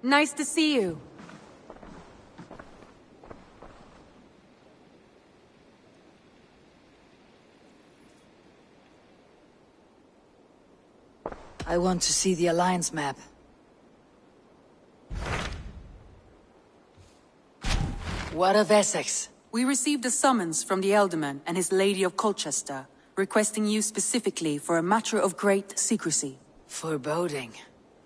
Nice to see you. I want to see the Alliance map. What of Essex? We received a summons from the Elderman and his Lady of Colchester, requesting you specifically for a matter of great secrecy. Foreboding.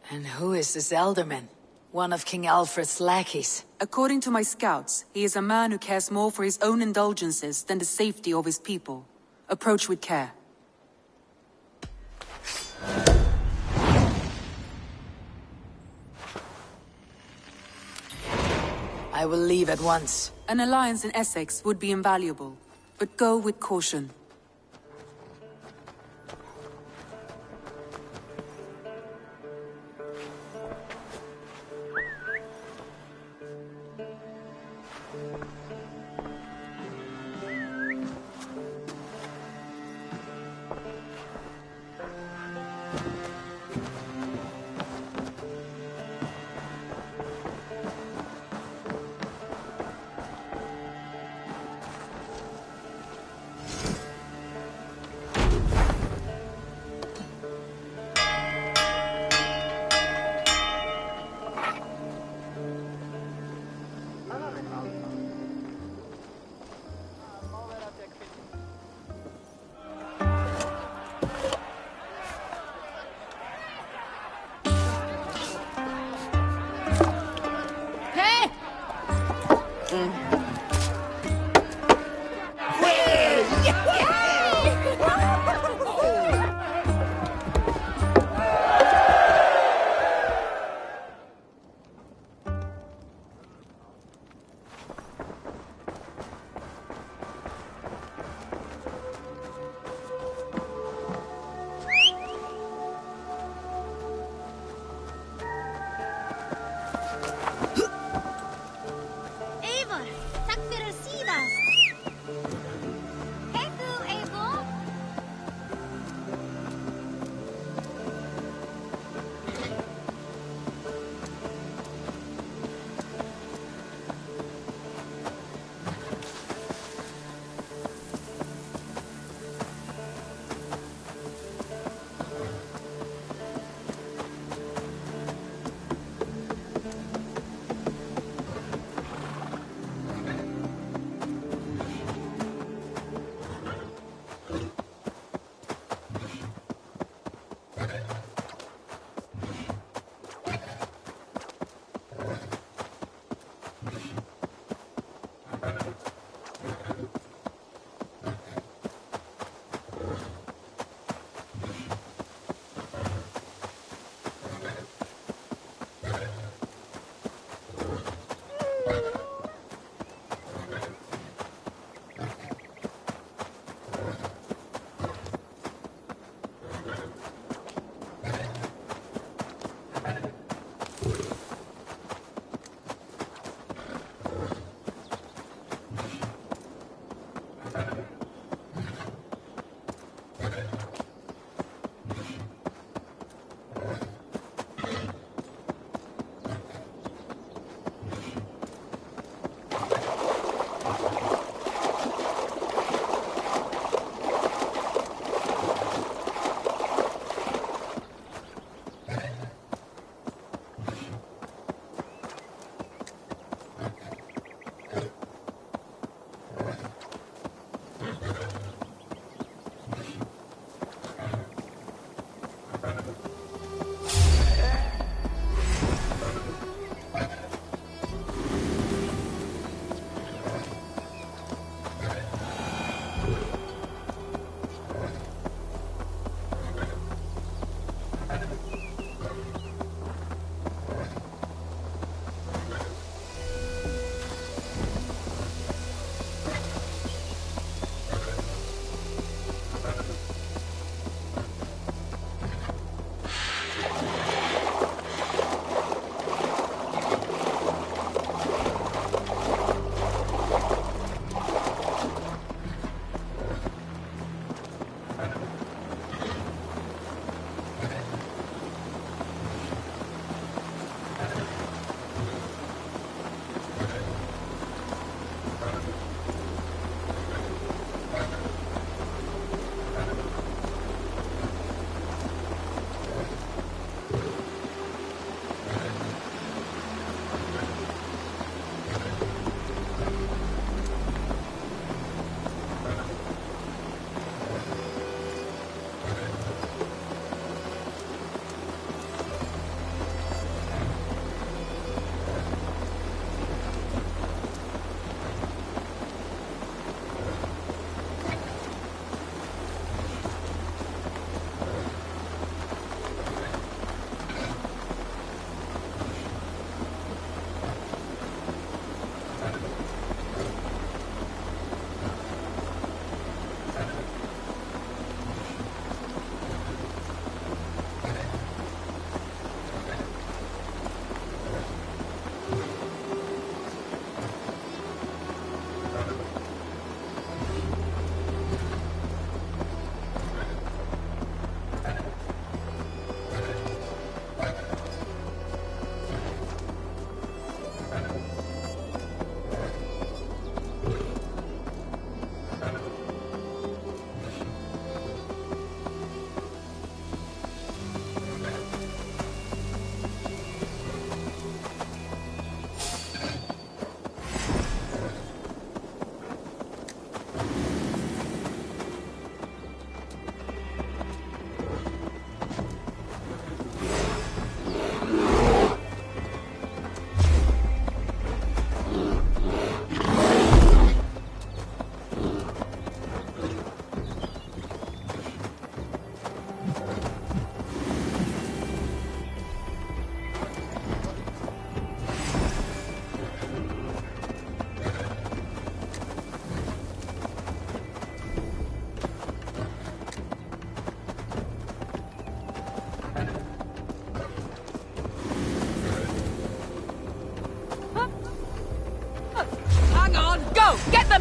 And who is this Elderman? One of King Alfred's lackeys. According to my scouts, he is a man who cares more for his own indulgences than the safety of his people. Approach with care. I will leave at once. An alliance in Essex would be invaluable, but go with caution.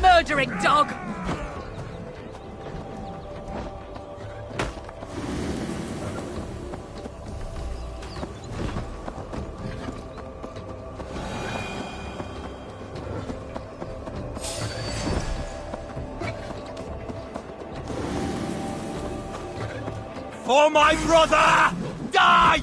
murdering dog! For my brother! Die!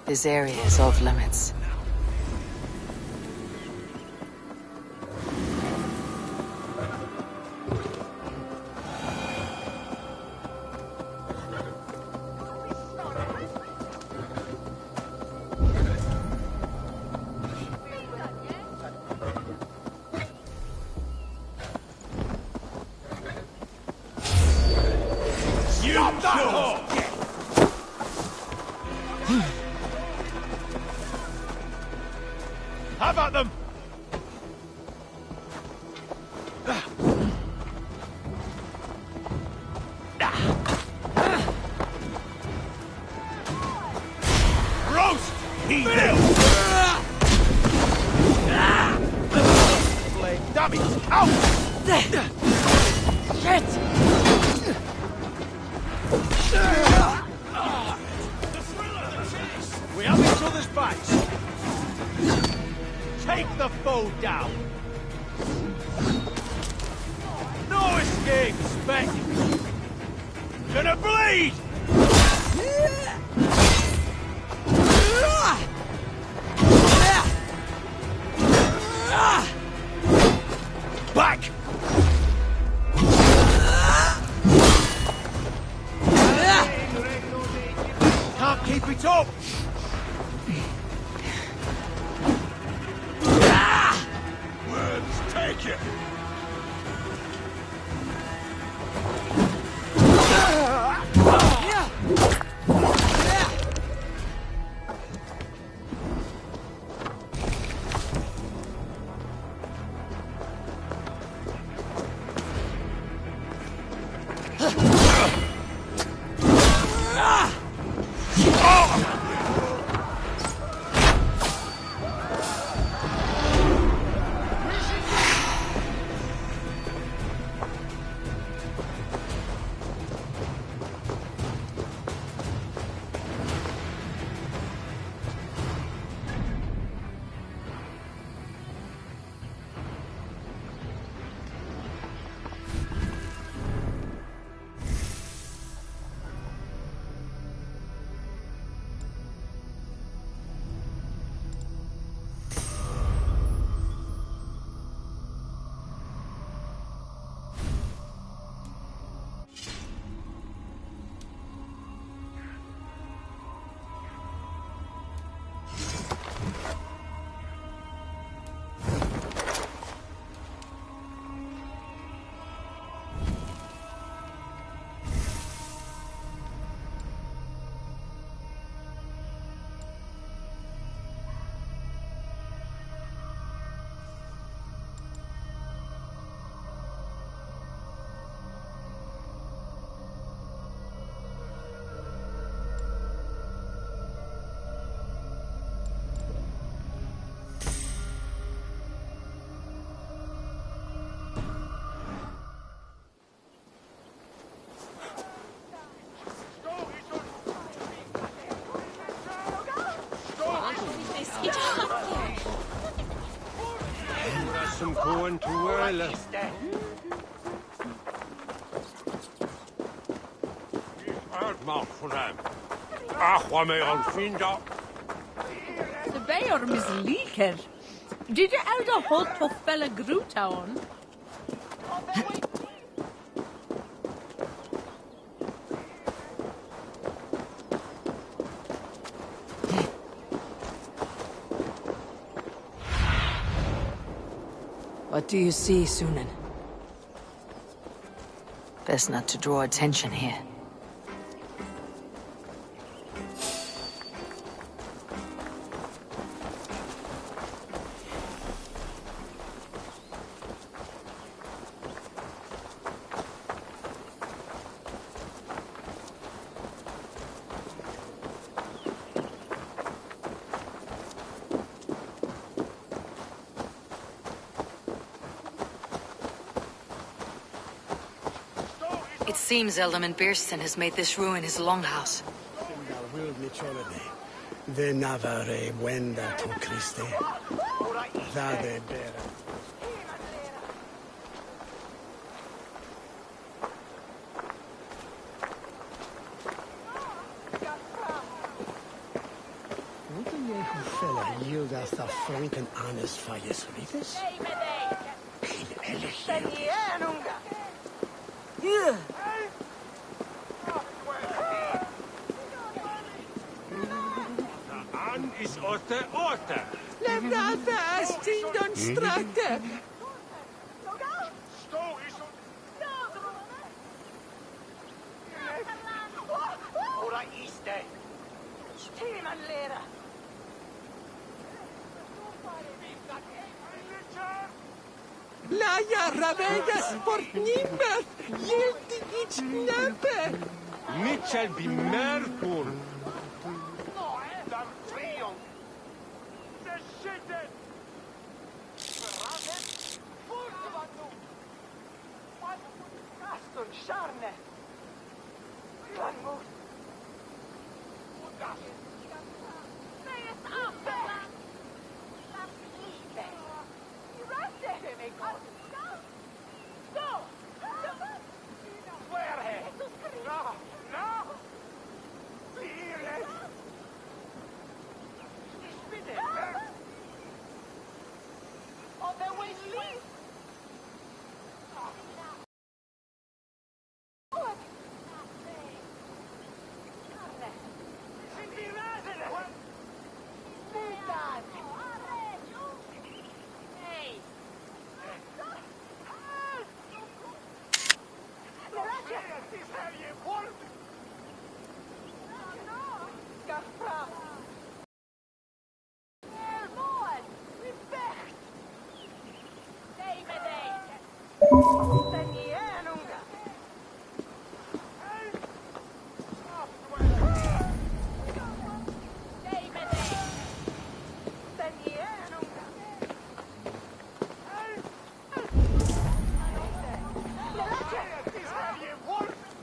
This area is off limits. Have at them! Roast! Evil! Damn it! Out! Shit! We have each other's backs. Take the foe down. No escape, Spec. Gonna bleed! Back! Can't keep it up! Words, take it! Some going to whirl. Uitmaak voor hem. Ach, waarmee al vriend dat. De beor misliker. Did you elder hot to fella Grutown? What do you see, Sunan? Best not to draw attention here. It seems Alderman Bearston has made this ruin his longhouse. The Navare Wenda to Christe. Zade Bera. Wouldn't you fella yield us the frank and honest for your sweetest? Yeah. An is orte. Levnata astin don strate. Laia ravegas sportnimer, jeltigic nepe. Mitchell be Merkur.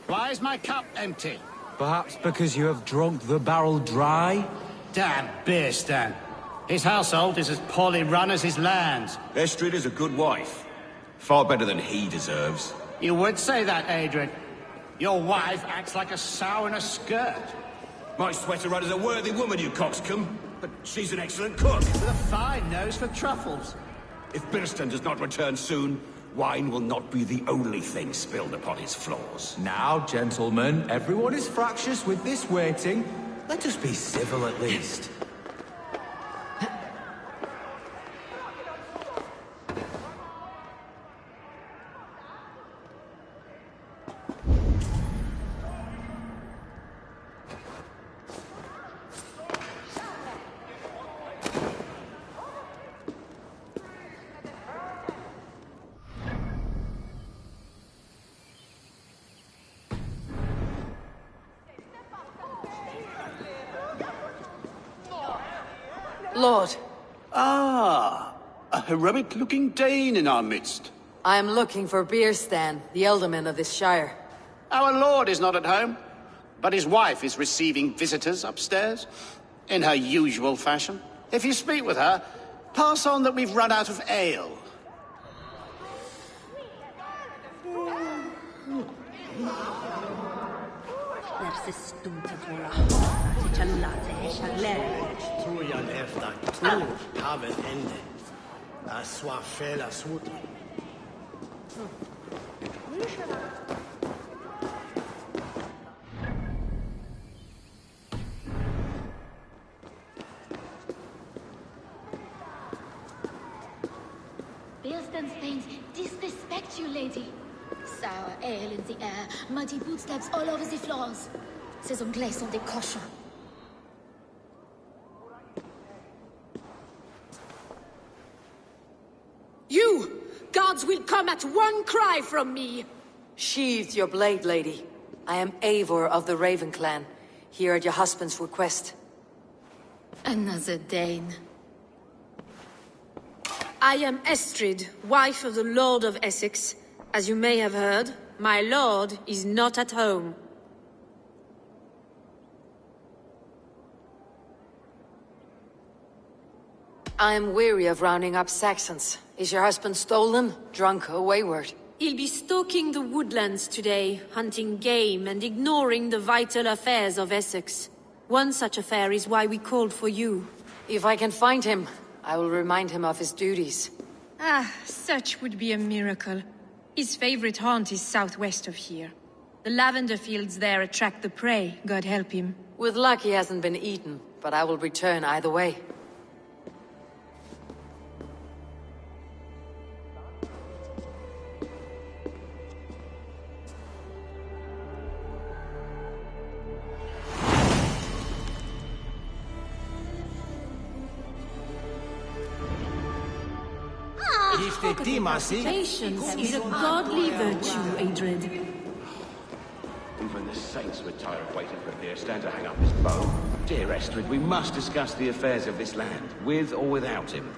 Why is my cup empty? Perhaps because you have drunk the barrel dry? Damn beer stand. His household is as poorly run as his lands. Estrid is a good wife. Far better than he deserves. You would say that, Adrian. Your wife acts like a sow in a skirt. My sweater runner's a worthy woman, you coxcomb. But she's an excellent cook. With a fine nose for truffles. If Birston does not return soon, wine will not be the only thing spilled upon his floors. Now, gentlemen, everyone is fractious with this waiting. Let us be civil at least. Lord, Ah, a heroic-looking Dane in our midst. I am looking for Beerstan, the alderman of this shire. Our lord is not at home, but his wife is receiving visitors upstairs, in her usual fashion. If you speak with her, pass on that we've run out of ale. Tujan efter tur, havet ende. Aswafela sutra. Bilston's pains disrespect you, lady. Sour ale in the air, muddy footsteps all over the floors. Ces Anglais sont des cochons. You! Gods will come at one cry from me! Sheathe your blade, lady. I am Eivor of the Raven clan, here at your husband's request. Another Dane. I am Estrid, wife of the Lord of Essex. As you may have heard, my lord is not at home. I am weary of rounding up Saxons. Is your husband stolen, drunk, or wayward? He'll be stalking the woodlands today, hunting game and ignoring the vital affairs of Essex. One such affair is why we called for you. If I can find him, I will remind him of his duties. Ah, such would be a miracle. His favorite haunt is southwest of here. The lavender fields there attract the prey, God help him. With luck he hasn't been eaten, but I will return either way. Patience is a godly virtue, Adred. Even the saints would tire of waiting for Pierce Stand to hang up his bow. Dear Estrid, we must discuss the affairs of this land, with or without him.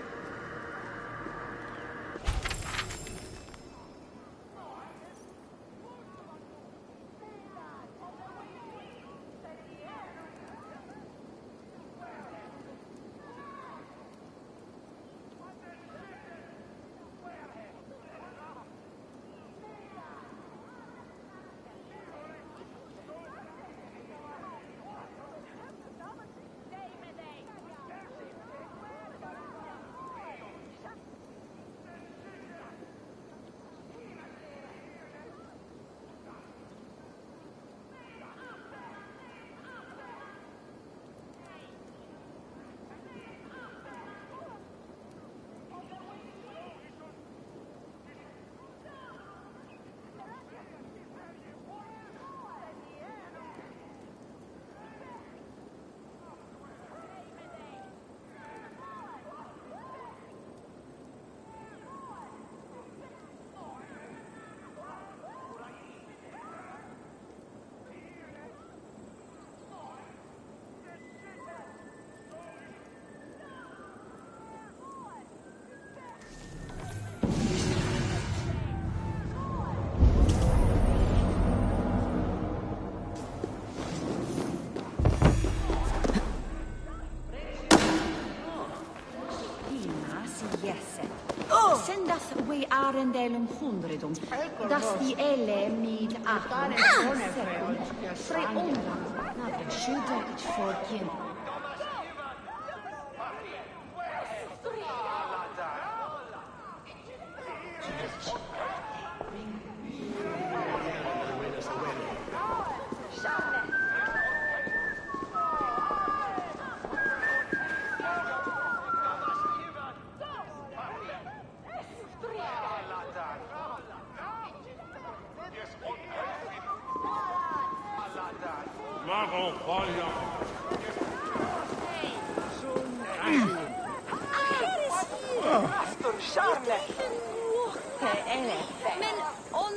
Sendas we arendelum hundredum, das die ele mid achum, secund, fre onland, navre sjuda it fortjen. Men on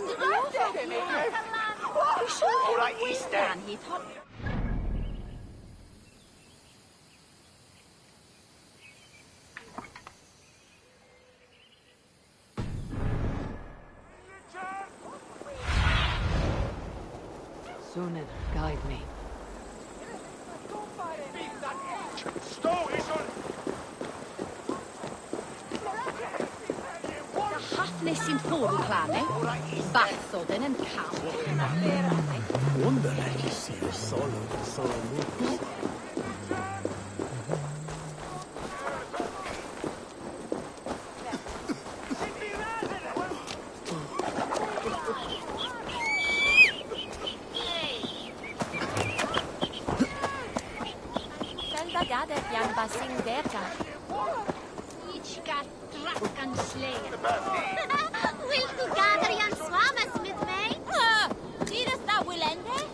Sunan, guide me. Hafnes in fågelklanne, bathoden en kamp. Wonderlijk is hier solo moed. Senda gadet jan basing derta. Ichka trakkan slayer. Will du gather jan swamas med mig? Tiras da willende?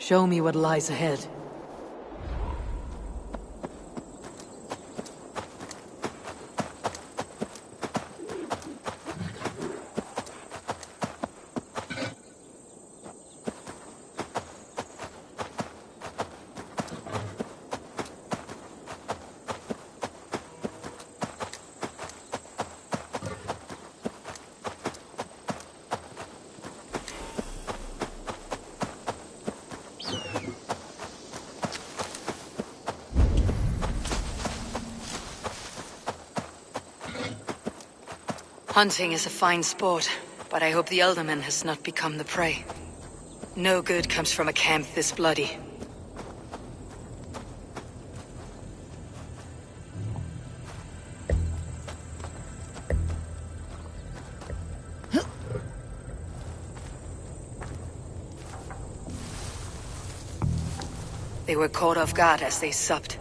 Show me what lies ahead. Hunting is a fine sport, but I hope the Elderman has not become the prey. No good comes from a camp this bloody. They were caught off guard as they supped.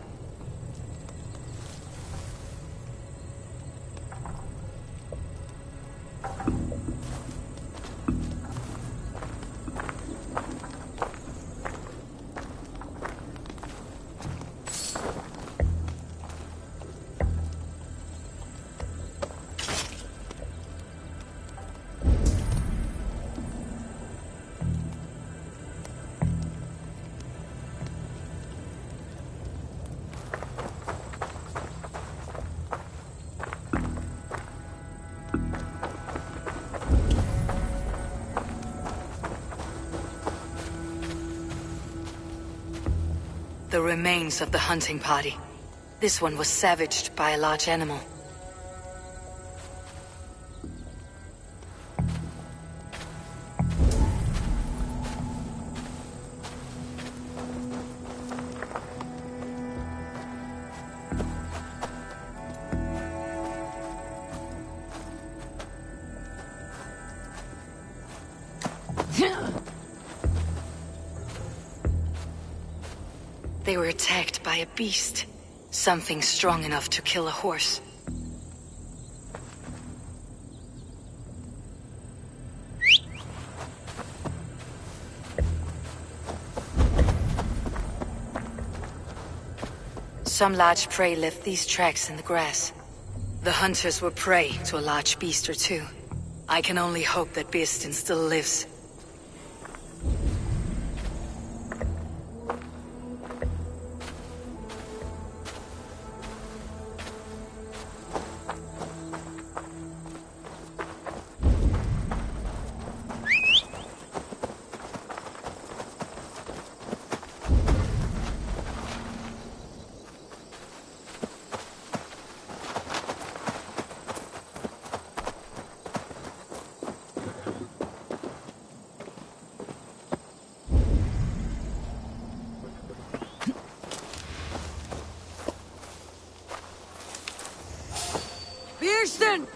The remains of the hunting party. This one was savaged by a large animal. They were attacked by a beast. Something strong enough to kill a horse. Some large prey left these tracks in the grass. The hunters were prey to a large beast or two. I can only hope that Beastin still lives.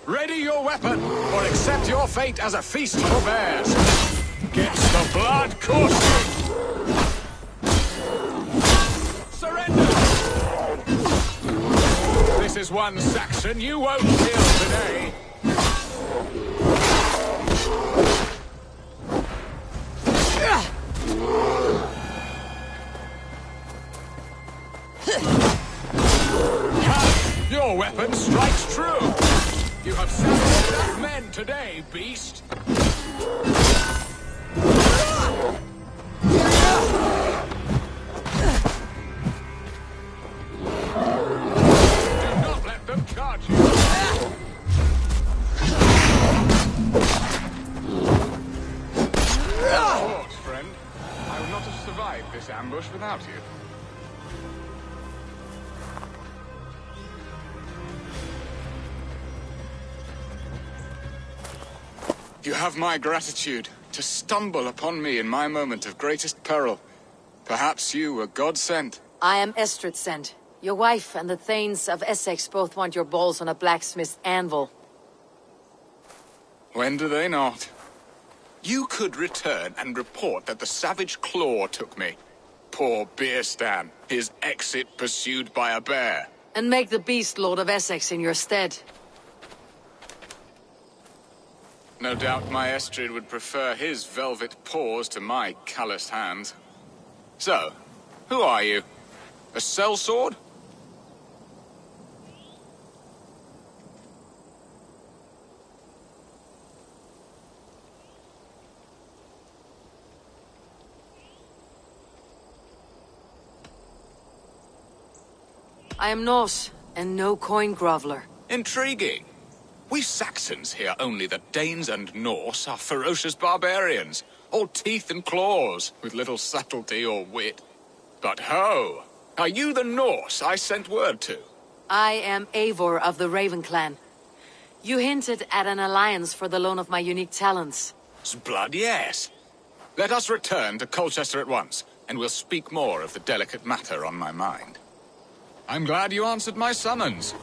Ready your weapon, or accept your fate as a feast for bears. Get the blood coursing! Surrender! This is one Saxon you won't kill today. Your weapon strikes true! You have savaged enough men today, beast! Do not let them charge you! Horse, friend. I would not have survived this ambush without you. You have my gratitude to stumble upon me in my moment of greatest peril. Perhaps you were God-sent. I am Estrid sent. Your wife and the Thanes of Essex both want your balls on a blacksmith's anvil. When do they not? You could return and report that the savage claw took me. Poor Beerstan, his exit pursued by a bear. And make the beast Lord of Essex in your stead. No doubt my Estrid would prefer his velvet paws to my calloused hands. So, who are you? A sellsword? I am Norse, and no coin groveler. Intriguing. We Saxons hear only that Danes and Norse are ferocious barbarians, all teeth and claws, with little subtlety or wit. But ho! Are you the Norse I sent word to? I am Eivor of the Raven clan. You hinted at an alliance for the loan of my unique talents. Blood, yes. Let us return to Colchester at once, and we'll speak more of the delicate matter on my mind. I'm glad you answered my summons.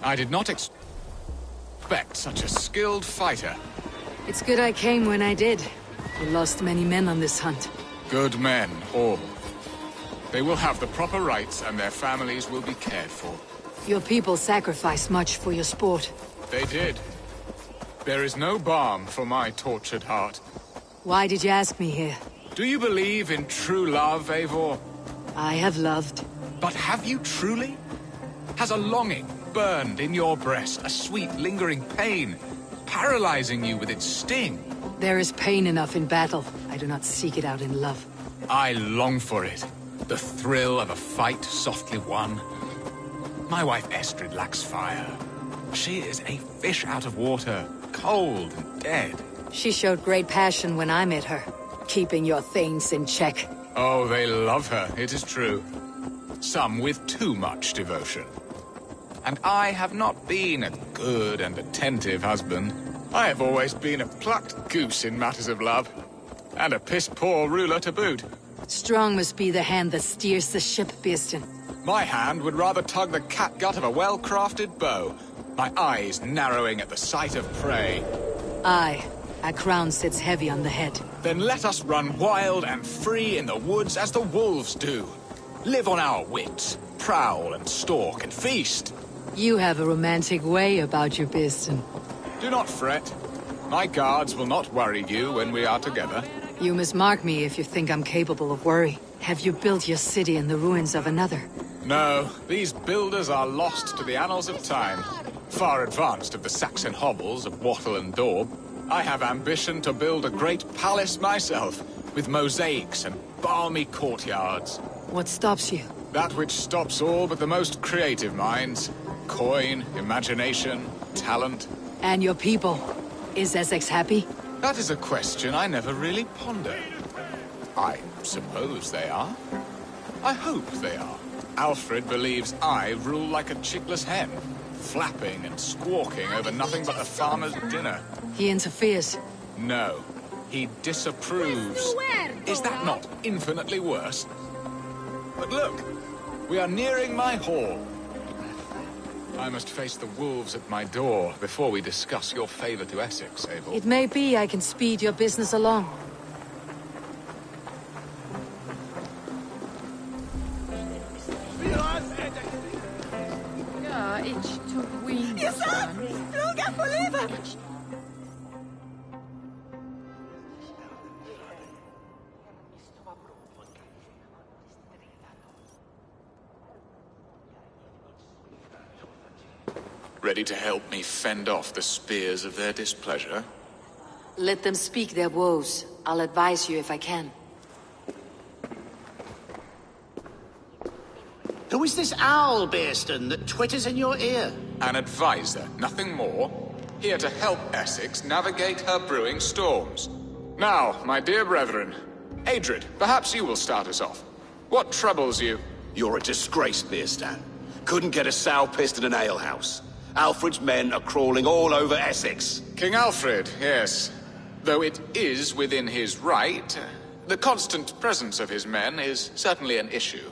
I did not expect such a skilled fighter. It's good I came when I did. We lost many men on this hunt. Good men, all. They will have the proper rights, and their families will be cared for. Your people sacrificed much for your sport. They did. There is no balm for my tortured heart. Why did you ask me here? Do you believe in true love, Eivor? I have loved. But have you truly? Has a longing burned in your breast, a sweet, lingering pain, paralyzing you with its sting? There is pain enough in battle. I do not seek it out in love. I long for it. The thrill of a fight softly won. My wife Estrid lacks fire. She is a fish out of water, cold and dead. She showed great passion when I met her, keeping your things in check. Oh, they love her, it is true. Some with too much devotion. And I have not been a good and attentive husband. I have always been a plucked goose in matters of love. And a piss-poor ruler to boot. Strong must be the hand that steers the ship, Birsten. My hand would rather tug the catgut of a well-crafted bow. My eyes narrowing at the sight of prey. Aye, a crown sits heavy on the head. Then let us run wild and free in the woods as the wolves do. Live on our wits, prowl and stalk and feast. You have a romantic way about you, Birsten. Do not fret. My guards will not worry you when we are together. You must mark me if you think I'm capable of worry. Have you built your city in the ruins of another? No, these builders are lost to the annals of time. Far advanced of the Saxon hovels of Wattle and Daub. I have ambition to build a great palace myself, with mosaics and balmy courtyards. What stops you? That which stops all but the most creative minds. Coin, imagination, talent. And your people? Is Essex happy? That is a question I never really pondered. I suppose they are. I hope they are. Alfred believes I rule like a chickless hen, flapping and squawking over nothing but the farmer's dinner. He interferes. No, he disapproves. Is that not infinitely worse? But look, we are nearing my hall. I must face the wolves at my door before we discuss your favor to Essex, Eivor. It may be I can speed your business along. Ja, ich tog wings. Ready to help me fend off the spears of their displeasure? Let them speak their woes. I'll advise you if I can. Who is this owl, Birsten, that twitters in your ear? An advisor, nothing more. Here to help Essex navigate her brewing storms. Now, my dear brethren, Adrid, perhaps you will start us off. What troubles you? You're a disgrace, Birsten. Couldn't get a sow pissed in an alehouse. Alfred's men are crawling all over Essex. King Alfred, yes. Though it is within his right, the constant presence of his men is certainly an issue.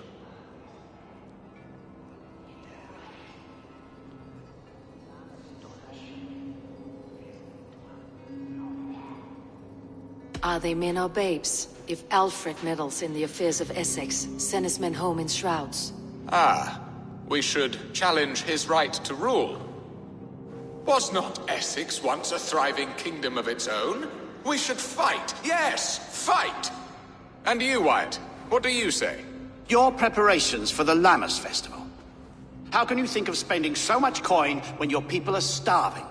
Are they men or babes? If Alfred meddles in the affairs of Essex, send his men home in shrouds. Ah, we should challenge his right to rule. Was not Essex once a thriving kingdom of its own? We should fight, yes, fight! And you, Wyatt, What do you say? Your preparations for the Lammas Festival. How can you think of spending so much coin when your people are starving?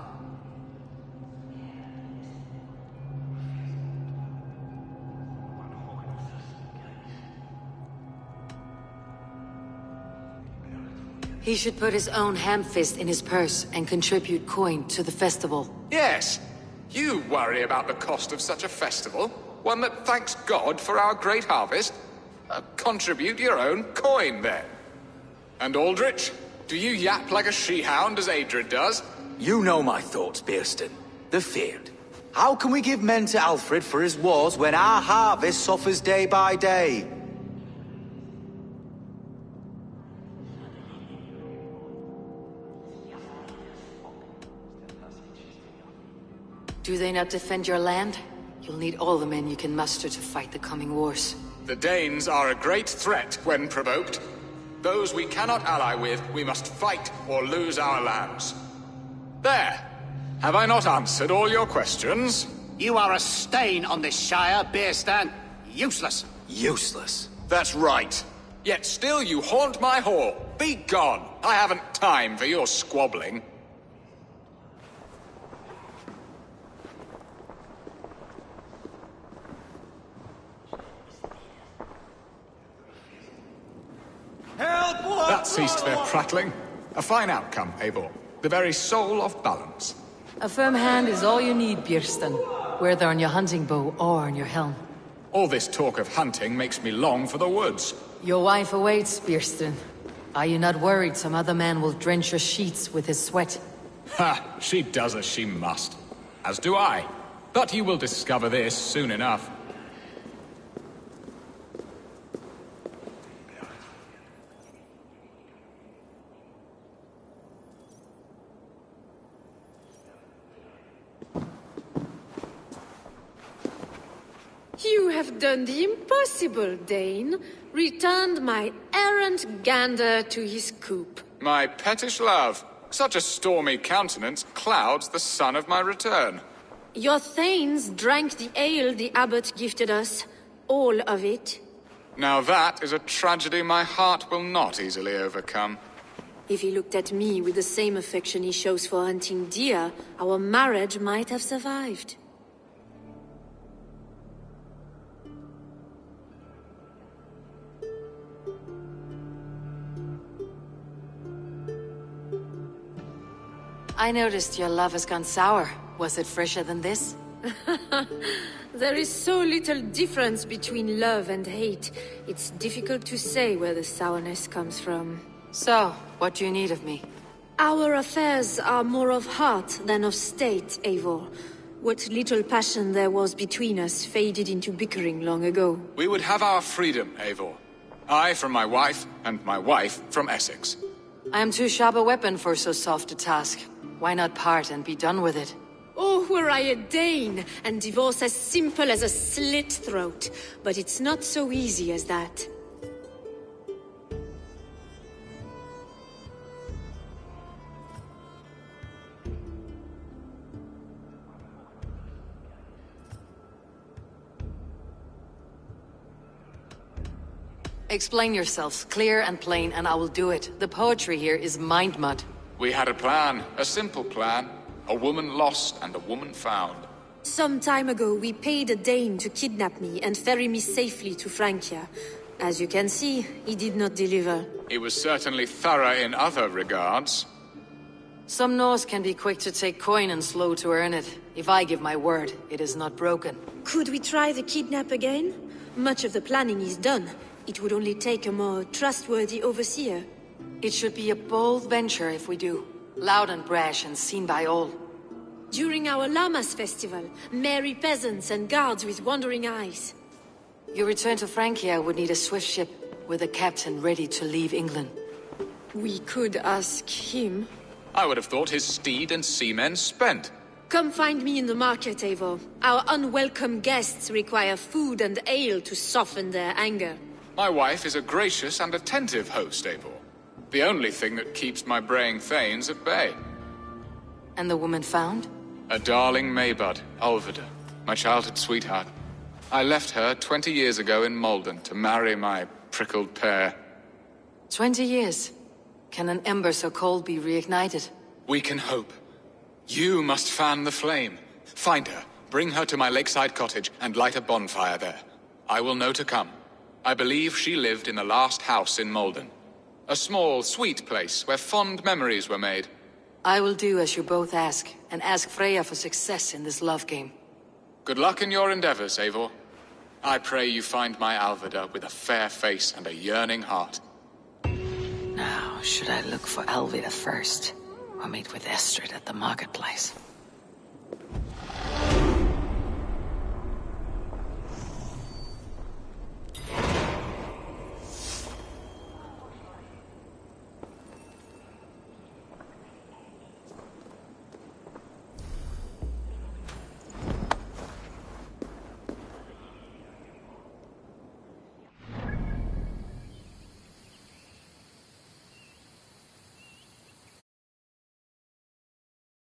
He should put his own ham fist in his purse and contribute coin to the festival. Yes. You worry about the cost of such a festival? One that thanks God for our great harvest? Contribute your own coin, then. And Aldrich, do you yap like a she-hound as Adred does? You know my thoughts, Bearston. The feared. How can we give men to Alfred for his wars when our harvest suffers day by day? Do they not defend your land? You'll need all the men you can muster to fight the coming wars. The Danes are a great threat when provoked. Those we cannot ally with, we must fight or lose our lands. There! Have I not answered all your questions? You are a stain on this Shire, Beerstan. Useless. Useless? That's right. Yet still you haunt my hall. Be gone! I haven't time for your squabbling. That ceased their prattling. A fine outcome, Eivor. The very soul of balance. A firm hand is all you need, Björsten. Whether on your hunting bow or on your helm. All this talk of hunting makes me long for the woods. Your wife awaits, Björsten. Are you not worried some other man will drench your sheets with his sweat? Ha! She does as she must. As do I. But you will discover this soon enough. You have done the impossible, Dane. Returned my errant gander to his coop. My pettish love. Such a stormy countenance clouds the sun of my return. Your thanes drank the ale the abbot gifted us. All of it. Now that is a tragedy my heart will not easily overcome. If he looked at me with the same affection he shows for hunting deer, our marriage might have survived. I noticed your love has gone sour. Was it fresher than this? There is so little difference between love and hate. It's difficult to say where the sourness comes from. So, what do you need of me? Our affairs are more of heart than of state, Eivor. What little passion there was between us faded into bickering long ago. We would have our freedom, Eivor. I from my wife, and my wife from Essex. I am too sharp a weapon for so soft a task. Why not part and be done with it? Oh, were I a Dane, and divorce as simple as a slit throat. But it's not so easy as that. Explain yourselves, clear and plain, and I will do it. The poetry here is mind mud. We had a plan, a simple plan. A woman lost and a woman found. Some time ago, we paid a Dane to kidnap me and ferry me safely to Francia. As you can see, he did not deliver. He was certainly thorough in other regards. Some Norse can be quick to take coin and slow to earn it. If I give my word, it is not broken. Could we try the kidnap again? Much of the planning is done. It would only take a more trustworthy overseer. It should be a bold venture if we do. Loud and brash and seen by all. During our Lammas festival, merry peasants and guards with wandering eyes. Your return to Francia would need a swift ship, with a captain ready to leave England. We could ask him. I would have thought his steed and seamen spent. Come find me in the market, Eivor. Our unwelcome guests require food and ale to soften their anger. My wife is a gracious and attentive host, Eivor. The only thing that keeps my braying thanes at bay. And the woman found? A darling Maybud, Alvida, my childhood sweetheart. I left her 20 years ago in Malden to marry my prickled pear. 20 years. Can an ember so cold be reignited? We can hope. You must fan the flame. Find her, bring her to my lakeside cottage, and light a bonfire there. I will know to come. I believe she lived in the last house in Malden. A small, sweet place where fond memories were made. I will do as you both ask, and ask Freya for success in this love game. Good luck in your endeavors, Eivor. I pray you find my Alvida with a fair face and a yearning heart. Now, should I look for Alvida first, or meet with Estrid at the marketplace?